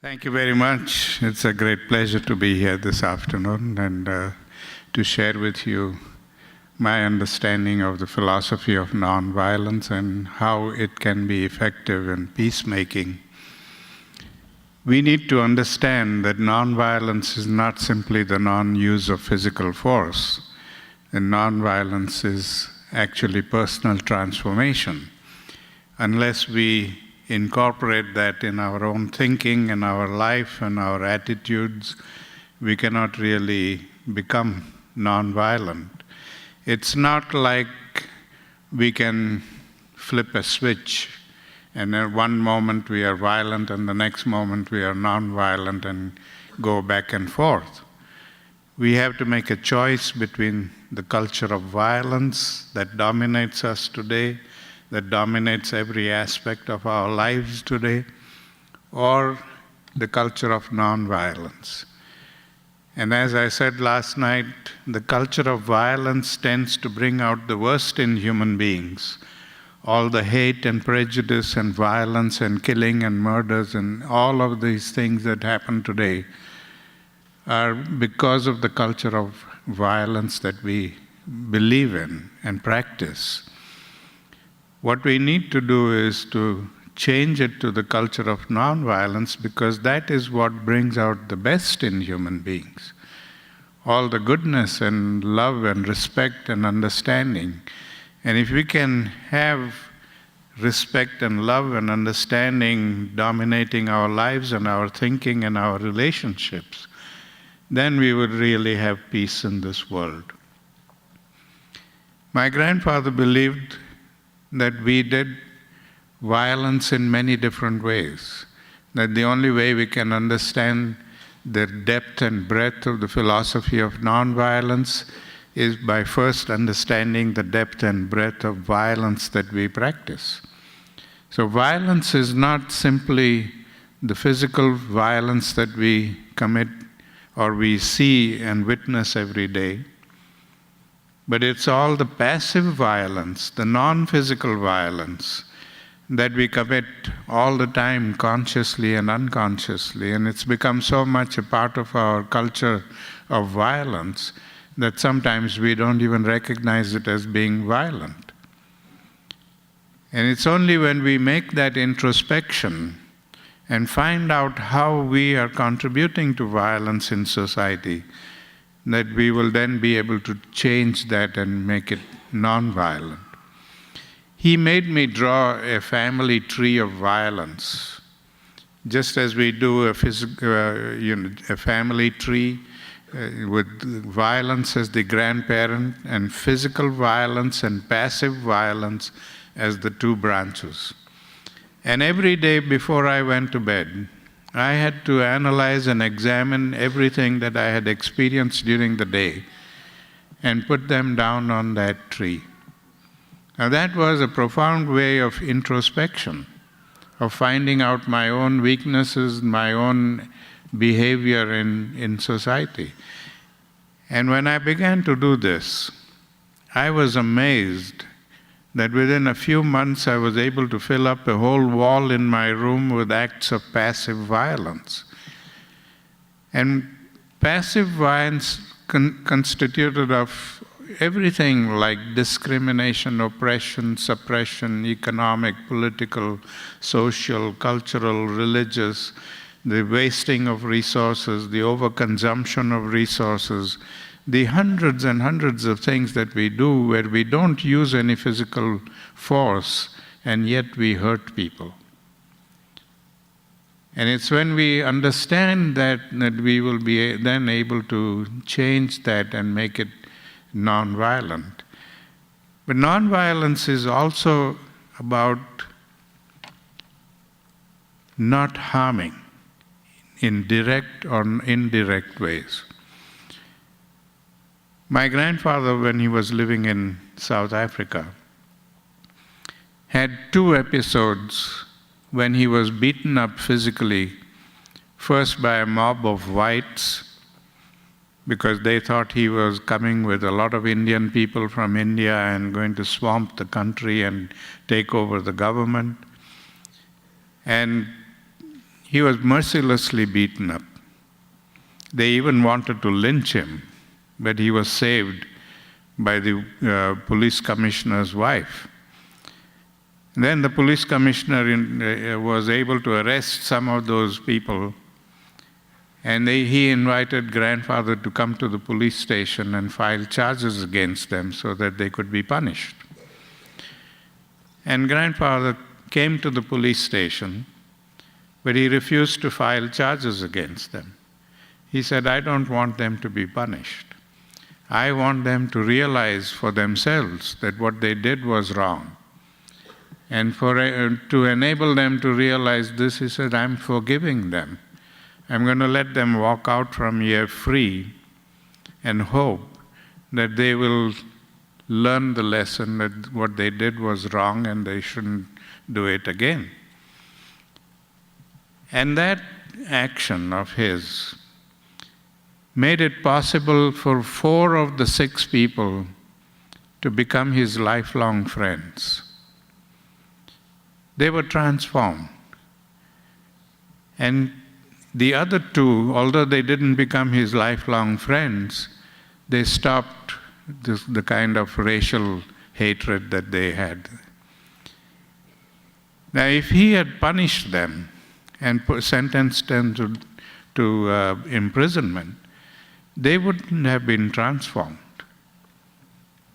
Thank you very much. It's a great pleasure to be here this afternoon and to share with you my understanding of the philosophy of nonviolence and how it can be effective in peacemaking. We need to understand that nonviolence is not simply the non-use of physical force, and nonviolence is actually personal transformation. Unless we incorporate that in our own thinking and our life and our attitudes, we cannot really become nonviolent. It's not like we can flip a switch and at one moment we are violent and the next moment we are nonviolent and go back and forth. We have to make a choice between the culture of violence that dominates us today, that dominates every aspect of our lives today, or the culture of nonviolence. And as I said last night, the culture of violence tends to bring out the worst in human beings. All the hate and prejudice and violence and killing and murders and all of these things that happen today are because of the culture of violence that we believe in and practice. What we need to do is to change it to the culture of nonviolence, because that is what brings out the best in human beings. All the goodness and love and respect and understanding. And if we can have respect and love and understanding dominating our lives and our thinking and our relationships, then we would really have peace in this world. My grandfather believed that we did violence in many different ways, that the only way we can understand the depth and breadth of the philosophy of nonviolence is by first understanding the depth and breadth of violence that we practice. So violence is not simply the physical violence that we commit or we see and witness every day, but it's all the passive violence, the non-physical violence that we commit all the time, consciously and unconsciously. And it's become so much a part of our culture of violence that sometimes we don't even recognize it as being violent. And it's only when we make that introspection and find out how we are contributing to violence in society that we will then be able to change that and make it non-violent. He made me draw a family tree of violence, just as we do a family tree with violence as the grandparent and physical violence and passive violence as the two branches. And every day before I went to bed, I had to analyze and examine everything that I had experienced during the day and put them down on that tree. Now that was a profound way of introspection, of finding out my own weaknesses, my own behavior in society. And when I began to do this, I was amazed that within a few months I was able to fill up a whole wall in my room with acts of passive violence. And passive violence constituted of everything like discrimination, oppression, suppression, economic, political, social, cultural, religious, the wasting of resources, the overconsumption of resources, the hundreds and hundreds of things that we do where we don't use any physical force and yet we hurt people. And it's when we understand that we will be then able to change that and make it non-violent. But non-violence is also about not harming in direct or indirect ways. My grandfather, when he was living in South Africa, had two episodes when he was beaten up physically, first by a mob of whites, because they thought he was coming with a lot of Indian people from India and going to swamp the country and take over the government. And he was mercilessly beaten up. They even wanted to lynch him, but he was saved by the police commissioner's wife. Then the police commissioner was able to arrest some of those people, and he invited grandfather to come to the police station and file charges against them so that they could be punished. And grandfather came to the police station, but he refused to file charges against them. He said, "I don't want them to be punished. I want them to realize for themselves that what they did was wrong. And to enable them to realize this," he said, "I'm forgiving them. I'm going to let them walk out from here free and hope that they will learn the lesson that what they did was wrong and they shouldn't do it again." And that action of his made it possible for 4 of the 6 people to become his lifelong friends. They were transformed. And the other 2, although they didn't become his lifelong friends, they stopped the kind of racial hatred that they had. Now, if he had punished them and sentenced them to imprisonment, they wouldn't have been transformed.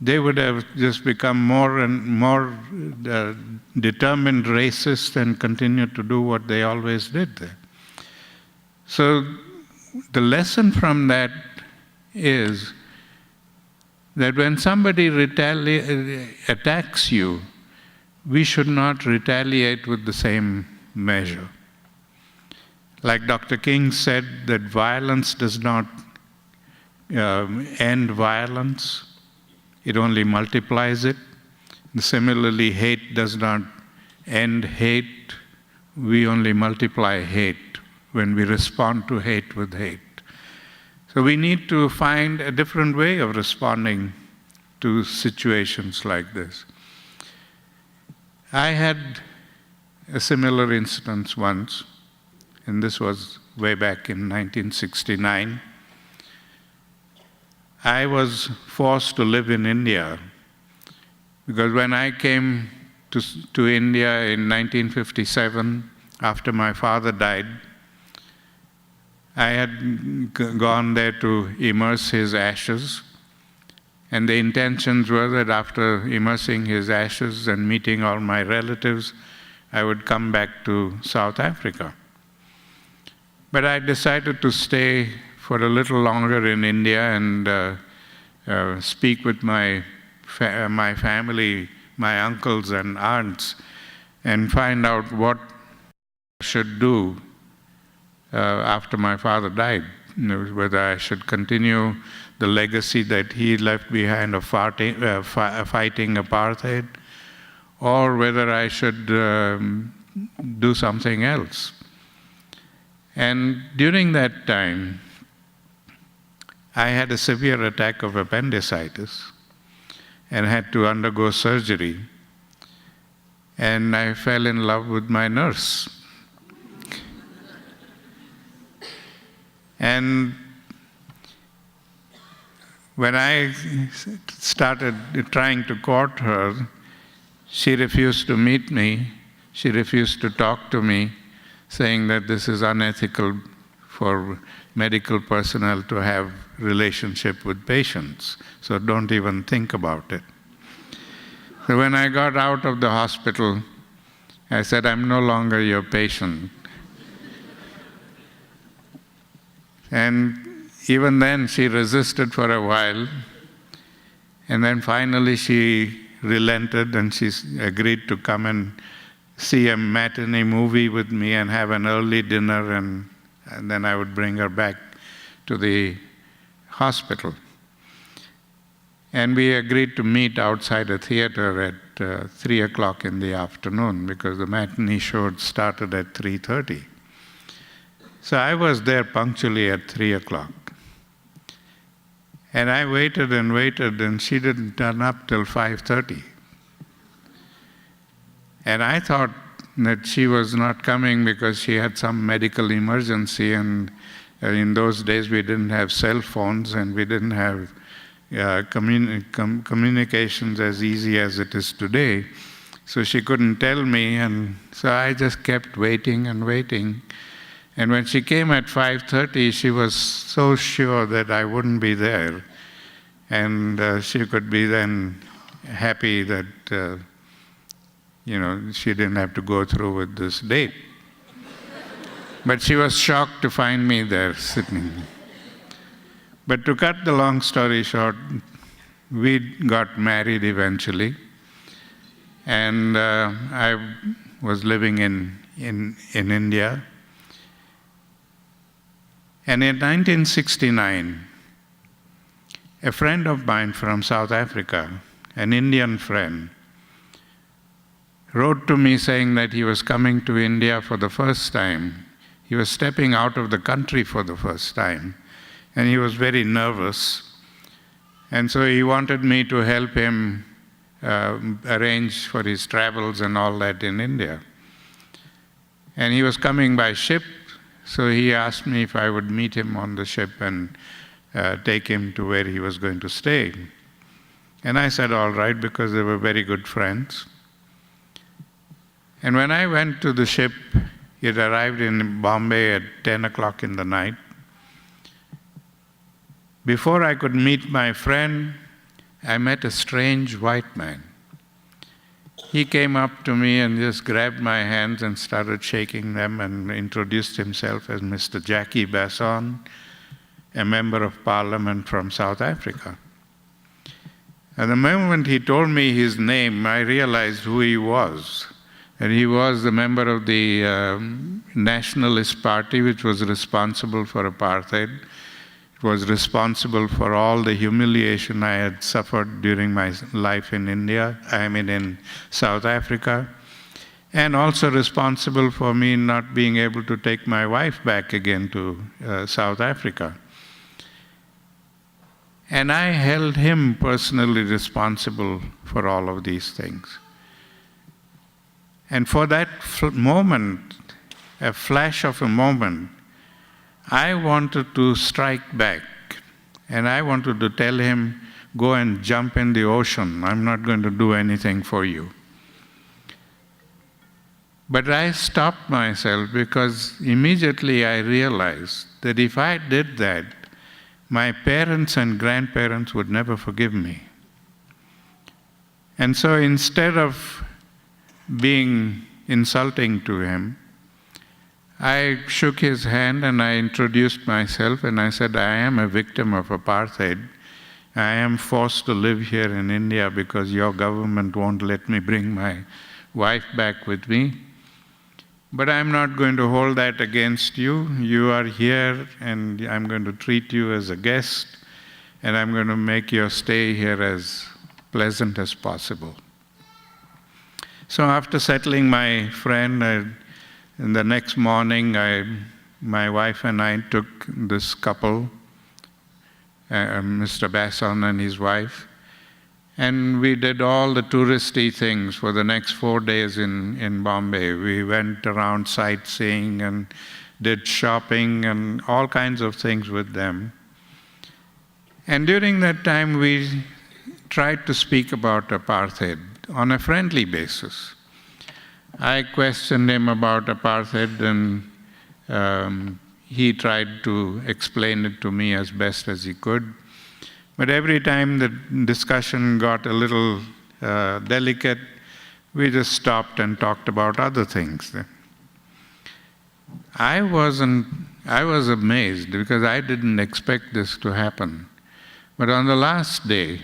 They would have just become more and more determined racists and continued to do what they always did there. So the lesson from that is that when somebody attacks you, we should not retaliate with the same measure. Like Dr. King said, that violence does not end violence, it only multiplies it. Similarly, hate does not end hate, we only multiply hate when we respond to hate with hate. So we need to find a different way of responding to situations like this. I had a similar instance once, and this was way back in 1969. I was forced to live in India because when I came to India in 1957, after my father died, I had gone there to immerse his ashes, and the intentions were that after immersing his ashes and meeting all my relatives, I would come back to South Africa. But I decided to stay for a little longer in India and speak with my family, my uncles and aunts, and find out what I should do after my father died, whether I should continue the legacy that he left behind of fighting apartheid, or whether I should do something else. And during that time, I had a severe attack of appendicitis and had to undergo surgery. And I fell in love with my nurse. And when I started trying to court her, she refused to meet me. She refused to talk to me, saying that this is unethical for medical personnel to have relationship with patients, so don't even think about it. So when I got out of the hospital, I said, "I'm no longer your patient." And even then she resisted for a while, and then finally she relented and she agreed to come and see a matinee movie with me and have an early dinner, and then I would bring her back to the hospital. And we agreed to meet outside a theater at 3 o'clock in the afternoon because the matinee show started at 3:30. So I was there punctually at 3 o'clock. And I waited and waited, and she didn't turn up till 5:30. And I thought that she was not coming because she had some medical emergency, and in those days we didn't have cell phones and we didn't have communications as easy as it is today. So she couldn't tell me, and so I just kept waiting and waiting. And when she came at 5:30, she was so sure that I wouldn't be there. And she could be then happy that, she didn't have to go through with this date. But she was shocked to find me there sitting. But to cut the long story short, we got married eventually. And I was living in India. And in 1969, a friend of mine from South Africa, an Indian friend, wrote to me saying that he was coming to India for the first time. He was stepping out of the country for the first time, and he was very nervous. And so he wanted me to help him arrange for his travels and all that in India. And he was coming by ship, so he asked me if I would meet him on the ship and take him to where he was going to stay. And I said, all right, because they were very good friends. And when I went to the ship, it arrived in Bombay at 10 o'clock in the night. Before I could meet my friend, I met a strange white man. He came up to me and just grabbed my hands and started shaking them and introduced himself as Mr. Jackie Basson, a member of parliament from South Africa. At the moment he told me his name, I realized who he was. And he was the member of the Nationalist Party, which was responsible for apartheid. It was responsible for all the humiliation I had suffered during my life in in South Africa, and also responsible for me not being able to take my wife back again to South Africa. And I held him personally responsible for all of these things. And for that moment, a flash of a moment, I wanted to strike back. And I wanted to tell him, go and jump in the ocean. I'm not going to do anything for you. But I stopped myself because immediately I realized that if I did that, my parents and grandparents would never forgive me. And so instead of being insulting to him, I shook his hand and I introduced myself and I said, I am a victim of apartheid. I am forced to live here in India because your government won't let me bring my wife back with me. But I'm not going to hold that against you. You are here and I'm going to treat you as a guest and I'm going to make your stay here as pleasant as possible. So after settling my friend, in the next morning, my wife and I took this couple, Mr. Basson and his wife, and we did all the touristy things for the next 4 days in Bombay. We went around sightseeing and did shopping and all kinds of things with them. And during that time, we tried to speak about apartheid on a friendly basis. I questioned him about apartheid and he tried to explain it to me as best as he could. But every time the discussion got a little delicate, we just stopped and talked about other things. I was amazed because I didn't expect this to happen. But on the last day,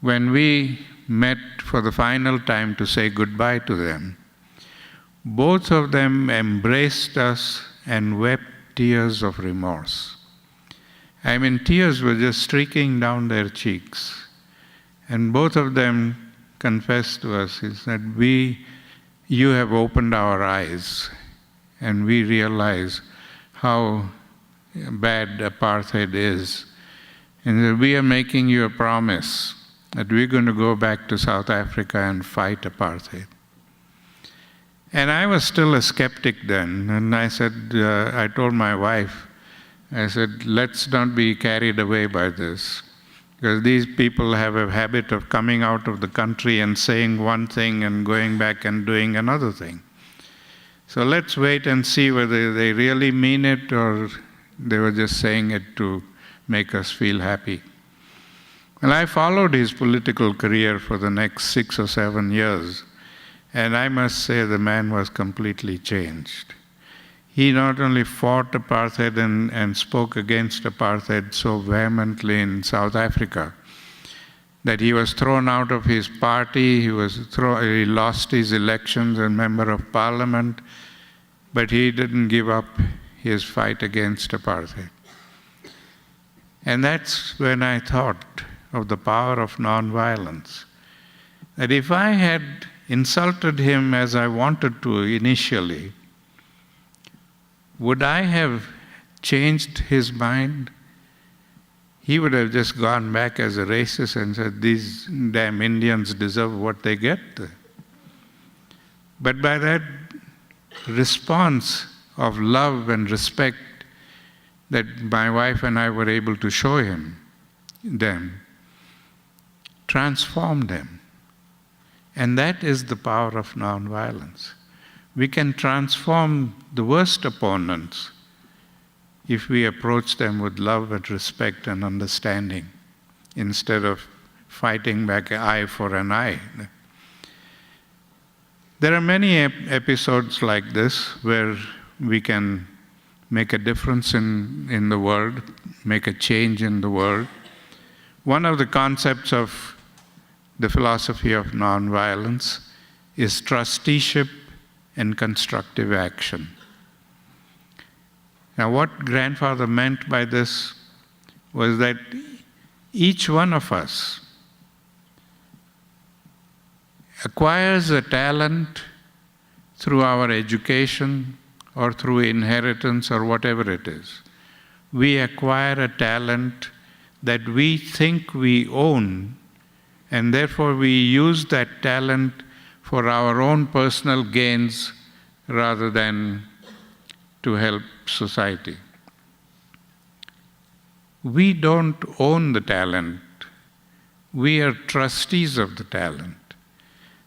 when we met for the final time to say goodbye to them, both of them embraced us and wept tears of remorse. I mean, tears were just streaking down their cheeks. And both of them confessed to us is that you have opened our eyes and we realize how bad apartheid is. And that we are making you a promise that we're going to go back to South Africa and fight apartheid. And I was still a skeptic then, and I said, I told my wife, I said, let's not be carried away by this. Because these people have a habit of coming out of the country and saying one thing and going back and doing another thing. So let's wait and see whether they really mean it or they were just saying it to make us feel happy. Well, I followed his political career for the next 6 or 7 years, and I must say the man was completely changed. He not only fought apartheid and spoke against apartheid so vehemently in South Africa that he was thrown out of his party, he lost his elections as member of parliament, but he didn't give up his fight against apartheid. And that's when I thought of the power of nonviolence. That if I had insulted him as I wanted to initially, would I have changed his mind? He would have just gone back as a racist and said, these damn Indians deserve what they get. But by that response of love and respect that my wife and I were able to show them, transformed him. And that is the power of nonviolence. We can transform the worst opponents if we approach them with love and respect and understanding instead of fighting back an eye for an eye. There are many episodes like this where we can make a difference in the world, make a change in the world. One of the concepts of the philosophy of nonviolence is trusteeship and constructive action. Now, what grandfather meant by this was that each one of us acquires a talent through our education or through inheritance or whatever it is. We acquire a talent that we think we own, and therefore we use that talent for our own personal gains rather than to help society. We don't own the talent. We are trustees of the talent.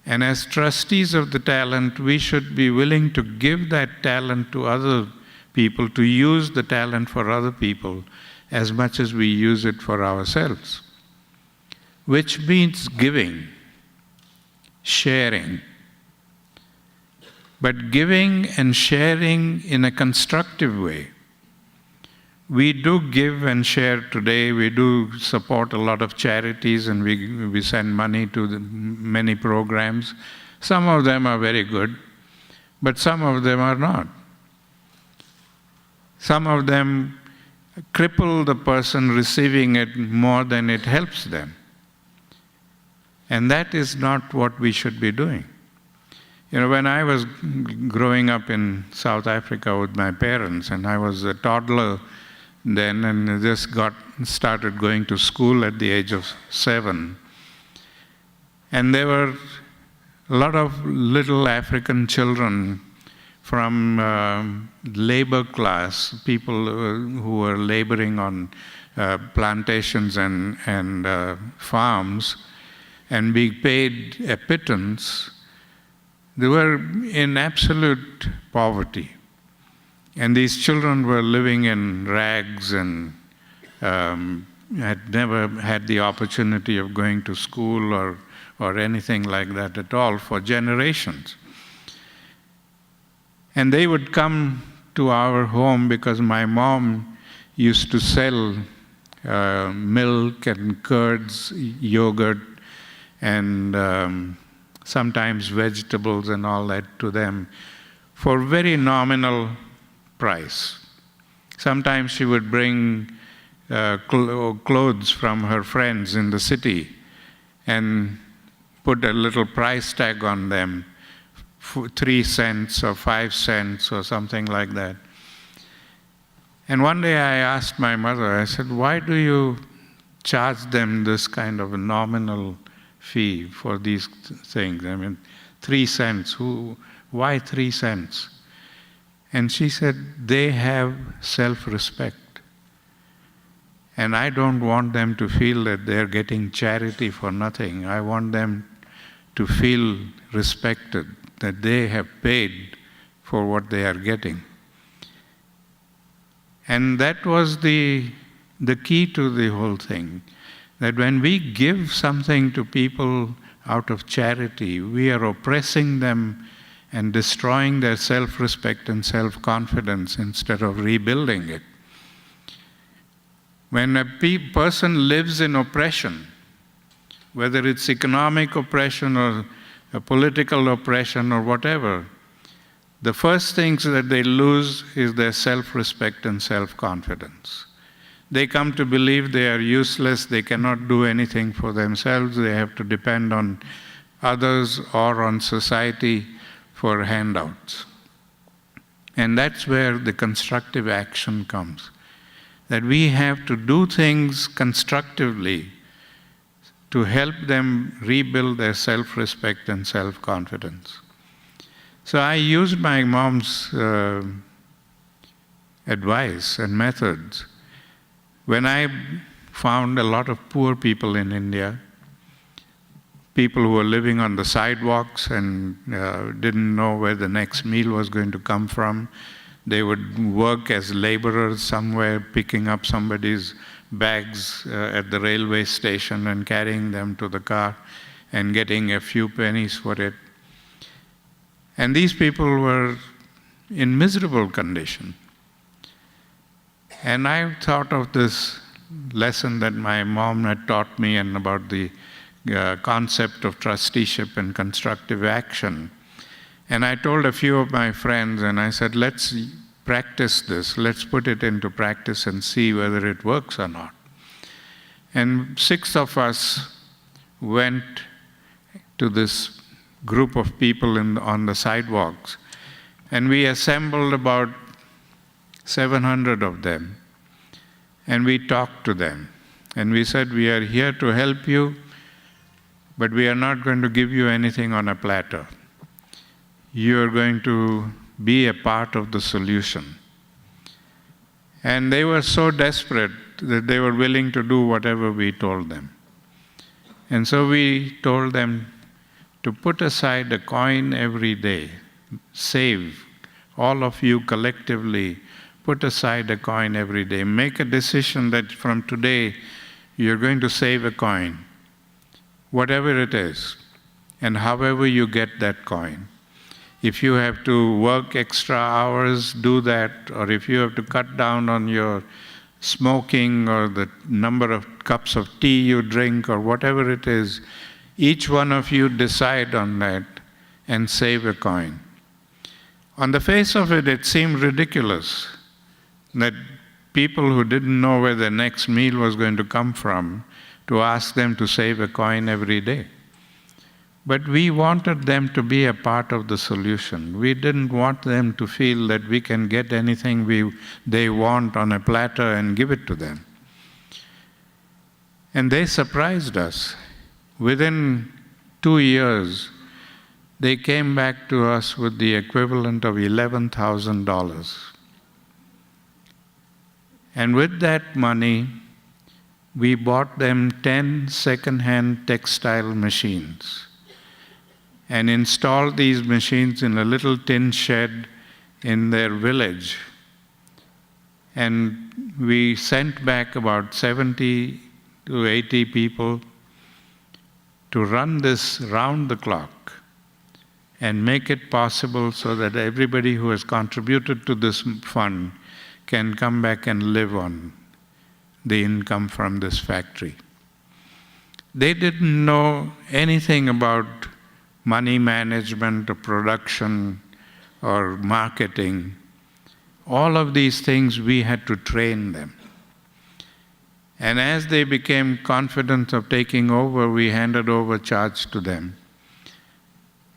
And as trustees of the talent, we should be willing to give that talent to other people, to use the talent for other people as much as we use it for ourselves, which means giving, sharing. But giving and sharing in a constructive way. We do give and share today. We do support a lot of charities, and we send money to many programs. Some of them are very good, but some of them are not. Some of them cripple the person receiving it more than it helps them. And that is not what we should be doing. You know, when I was growing up in South Africa with my parents, and I was a toddler then, and just started going to school at the age of 7. And there were a lot of little African children from labor class, people who were laboring on plantations and farms, and being paid a pittance. They were in absolute poverty. And these children were living in rags and had never had the opportunity of going to school or anything like that at all for generations. And they would come to our home because my mom used to sell milk and curds, yogurt, and sometimes vegetables and all that to them for very nominal price. Sometimes she would bring clothes from her friends in the city and put a little price tag on them, 3 cents or 5 cents or something like that. And one day I asked my mother, I said, why do you charge them this kind of a nominal fee for these things? I mean, 3 cents, Why 3 cents? And she said, they have self-respect. And I don't want them to feel that they're getting charity for nothing. I want them to feel respected, that they have paid for what they are getting. And that was the key to the whole thing, that when we give something to people out of charity, we are oppressing them and destroying their self-respect and self-confidence instead of rebuilding it. When a person lives in oppression, whether it's economic oppression or a political oppression or whatever, the first things that they lose is their self-respect and self-confidence. They come to believe they are useless, they cannot do anything for themselves, they have to depend on others or on society for handouts. And that's where the constructive action comes. That we have to do things constructively to help them rebuild their self-respect and self-confidence. So I used my mom's advice and methods. When I found a lot of poor people in India, people who were living on the sidewalks and didn't know where the next meal was going to come from, they would work as laborers somewhere, picking up somebody's bags at the railway station and carrying them to the car and getting a few pennies for it. And these people were in miserable condition. And I thought of this lesson that my mom had taught me and about the concept of trusteeship and constructive action. And I told a few of my friends, and I said, let's practice this, let's put it into practice and see whether it works or not. And 6 of us went to this group of people on the sidewalks, and we assembled about 700 of them, and we talked to them. And we said, we are here to help you, but we are not going to give you anything on a platter. You are going to be a part of the solution. And they were so desperate that they were willing to do whatever we told them. And so we told them to put aside a coin every day. Save. All of you collectively, put aside a coin every day. Make a decision that from today you're going to save a coin, whatever it is, and however you get that coin. If you have to work extra hours, do that. Or if you have to cut down on your smoking or the number of cups of tea you drink or whatever it is, each one of you decide on that and save a coin. On the face of it, it seemed ridiculous that people who didn't know where the next meal was going to come from, to ask them to save a coin every day. But we wanted them to be a part of the solution. We didn't want them to feel that we can get anything they want on a platter and give it to them. And they surprised us. Within 2 years, they came back to us with the equivalent of $11,000. And with that money, we bought them 10 second-hand textile machines and installed these machines in a little tin shed in their village. And we sent back about 70 to 80 people to run this round the clock and make it possible so that everybody who has contributed to this fund can come back and live on the income from this factory. They didn't know anything about money management or production or marketing. All of these things we had to train them. And as they became confident of taking over, we handed over charge to them.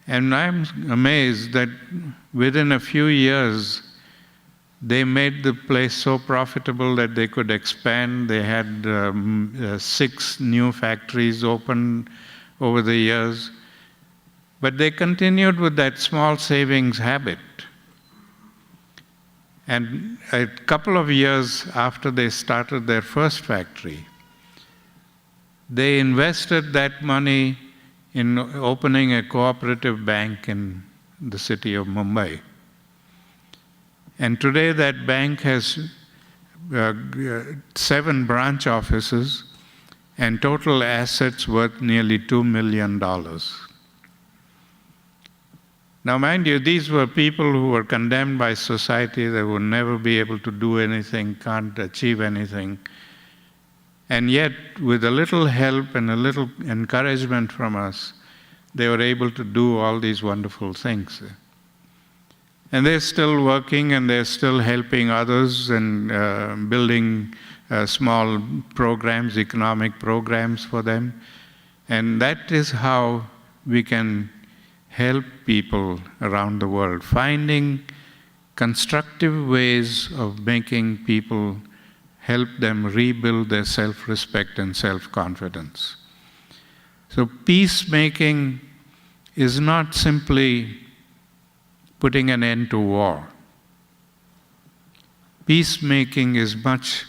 And I'm amazed that within a few years, they made the place so profitable that they could expand. They had 6 new factories opened over the years. But they continued with that small savings habit. And a couple of years after they started their first factory, they invested that money in opening a cooperative bank in the city of Mumbai. And today that bank has 7 branch offices and total assets worth nearly $2 million. Now, mind you, these were people who were condemned by society. They would never be able to do anything, can't achieve anything. And yet, with a little help and a little encouragement from us, they were able to do all these wonderful things. And they're still working, and they're still helping others and building small programs, economic programs for them. And that is how we can help people around the world, finding constructive ways of making people, help them rebuild their self-respect and self-confidence. So peacemaking is not simply putting an end to war. Peacemaking is much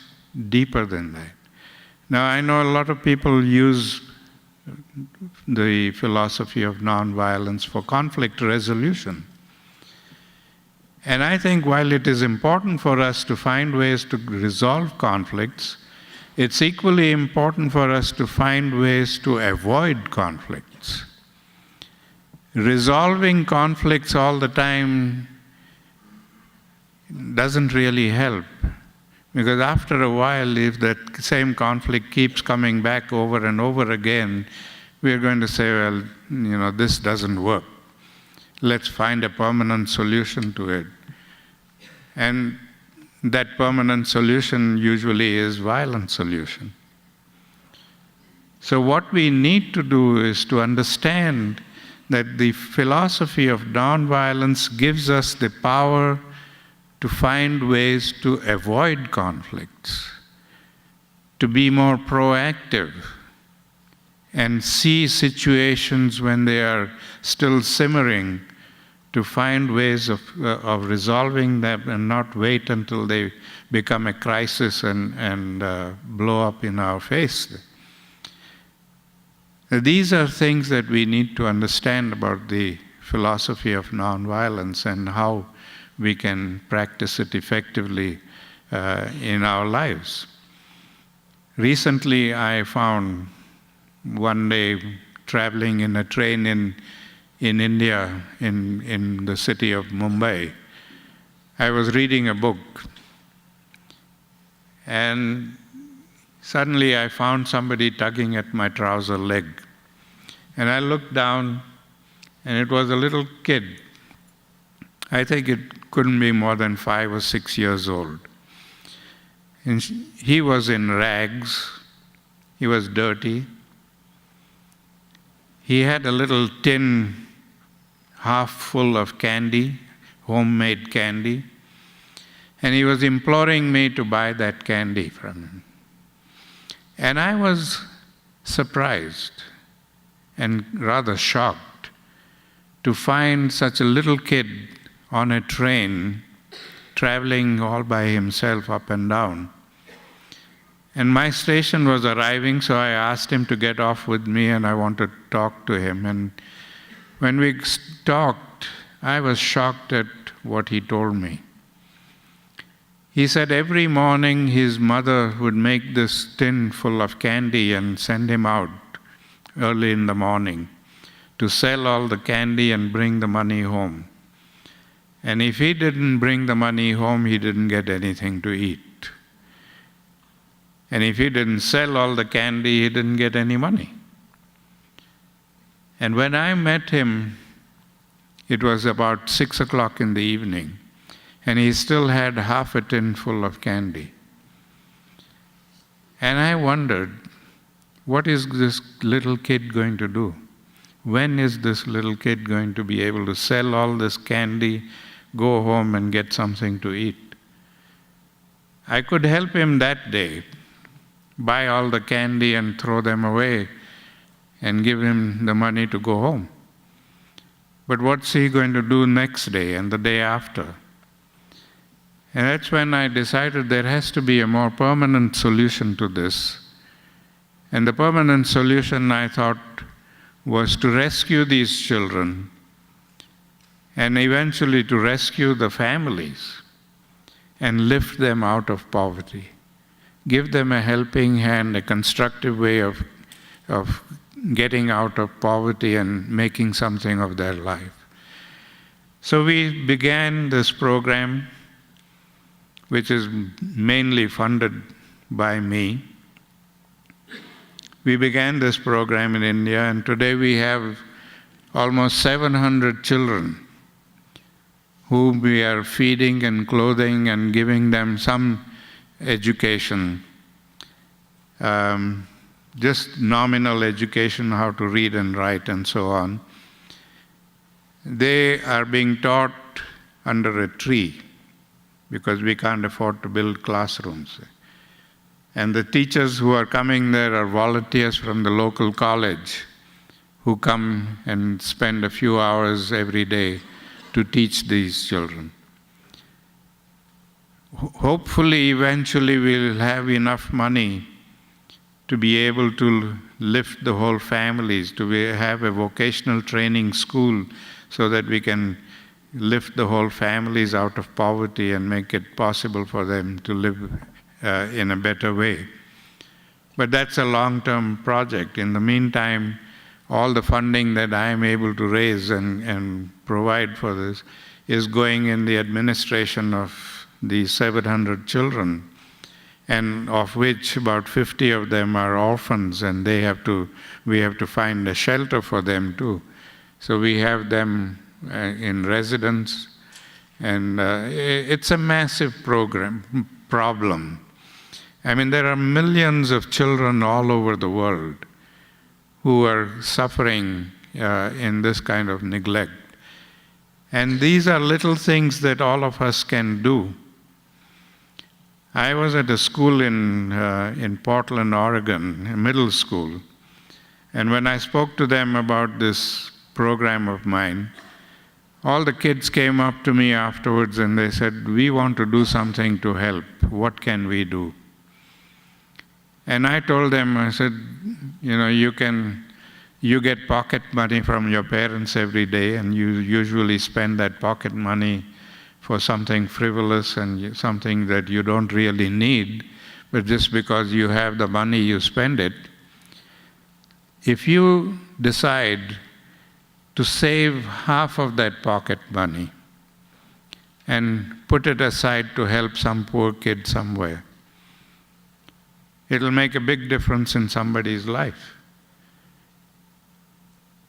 deeper than that. Now, I know a lot of people use the philosophy of nonviolence for conflict resolution. And I think while it is important for us to find ways to resolve conflicts, it's equally important for us to find ways to avoid conflicts. Resolving conflicts all the time doesn't really help, because after a while, if that same conflict keeps coming back over and over again, we are going to say, well, this doesn't work. Let's find a permanent solution to it. And that permanent solution usually is violent solution. So what we need to do is to understand that the philosophy of nonviolence gives us the power to find ways to avoid conflicts, to be more proactive, and see situations when they are still simmering, to find ways of resolving them and not wait until they become a crisis and blow up in our face. These are things that we need to understand about the philosophy of nonviolence and how we can practice it effectively in our lives. Recently, I found one day traveling in a train in India, in the city of Mumbai. I was reading a book, and suddenly I found somebody tugging at my trouser leg. And I looked down, and it was a little kid. I think it couldn't be more than 5 or 6 years old. And he was in rags. He was dirty. He had a little tin half full of candy, homemade candy, and he was imploring me to buy that candy from him. And I was surprised and rather shocked to find such a little kid on a train traveling all by himself up and down. And my station was arriving, so I asked him to get off with me, and I wanted to talk to him. And when we talked, I was shocked at what he told me. He said every morning his mother would make this tin full of candy and send him out early in the morning to sell all the candy and bring the money home. And if he didn't bring the money home, he didn't get anything to eat. And if he didn't sell all the candy, he didn't get any money. And when I met him, it was about 6 o'clock in the evening, and he still had half a tin full of candy. And I wondered, what is this little kid going to do? When is this little kid going to be able to sell all this candy, go home and get something to eat? I could help him that day, buy all the candy and throw them away and give him the money to go home. But what's he going to do next day and the day after? And that's when I decided there has to be a more permanent solution to this. And the permanent solution, I thought, was to rescue these children and eventually to rescue the families and lift them out of poverty. Give them a helping hand, a constructive way of getting out of poverty and making something of their life. So we began this program, which is mainly funded by me. We began this program in India, and today we have almost 700 children whom we are feeding and clothing and giving them some education, just nominal education, how to read and write and so on. They are being taught under a tree because we can't afford to build classrooms. And the teachers who are coming there are volunteers from the local college who come and spend a few hours every day to teach these children. Hopefully, eventually, we'll have enough money to be able to lift the whole families, to have a vocational training school so that we can lift the whole families out of poverty and make it possible for them to live in a better way. But that's a long-term project. In the meantime, all the funding that I am able to raise and provide for this is going in the administration of these 700 children, and of which about 50 of them are orphans, and we have to find a shelter for them too. So we have them in residence, and it's a massive problem. I mean, there are millions of children all over the world who are suffering in this kind of neglect. And these are little things that all of us can do. I was at a school in Portland, Oregon, a middle school, and when I spoke to them about this program of mine, all the kids came up to me afterwards and they said, "We want to do something to help. What can we do?" And I told them, I said, you get pocket money from your parents every day, and you usually spend that pocket money for something frivolous and something that you don't really need, but just because you have the money, you spend it. If you decide to save half of that pocket money and put it aside to help some poor kid somewhere, it'll make a big difference in somebody's life.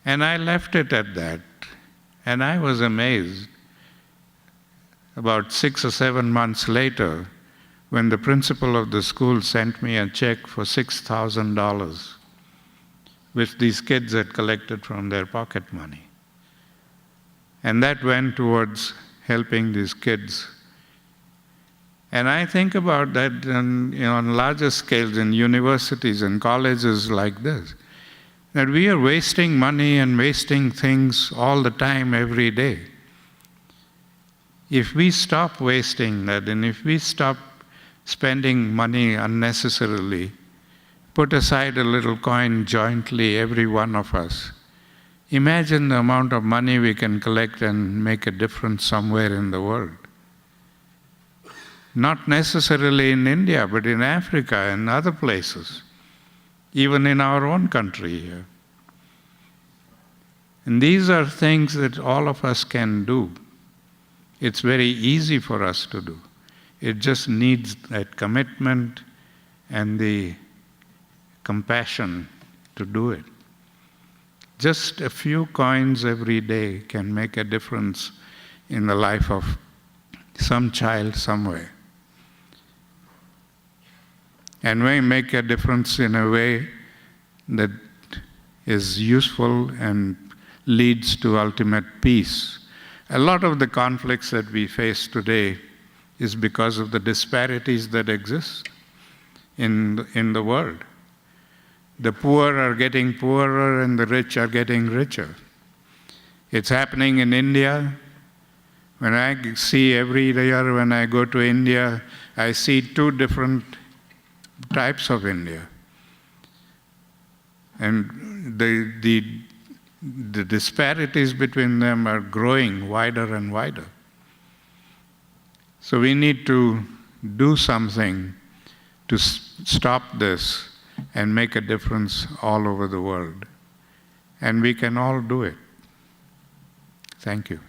And I left it at that, and I was amazed. About 6 or 7 months later, when the principal of the school sent me a check for $6,000, which these kids had collected from their pocket money. And that went towards helping these kids. And I think about that on larger scales in universities and colleges like this, that we are wasting money and wasting things all the time, every day. If we stop wasting that, and if we stop spending money unnecessarily, put aside a little coin jointly, every one of us, imagine the amount of money we can collect and make a difference somewhere in the world. Not necessarily in India, but in Africa and other places, even in our own country here. And these are things that all of us can do. It's very easy for us to do. It just needs that commitment and the compassion to do it. Just a few coins every day can make a difference in the life of some child somewhere. And we make a difference in a way that is useful and leads to ultimate peace. A lot of the conflicts that we face today is because of the disparities that exist in the world. The poor are getting poorer and the rich are getting richer. It's happening in India. When I see every year when I go to India, I see two different types of India. And the disparities between them are growing wider and wider. So we need to do something to stop this and make a difference all over the world. And we can all do it. Thank you.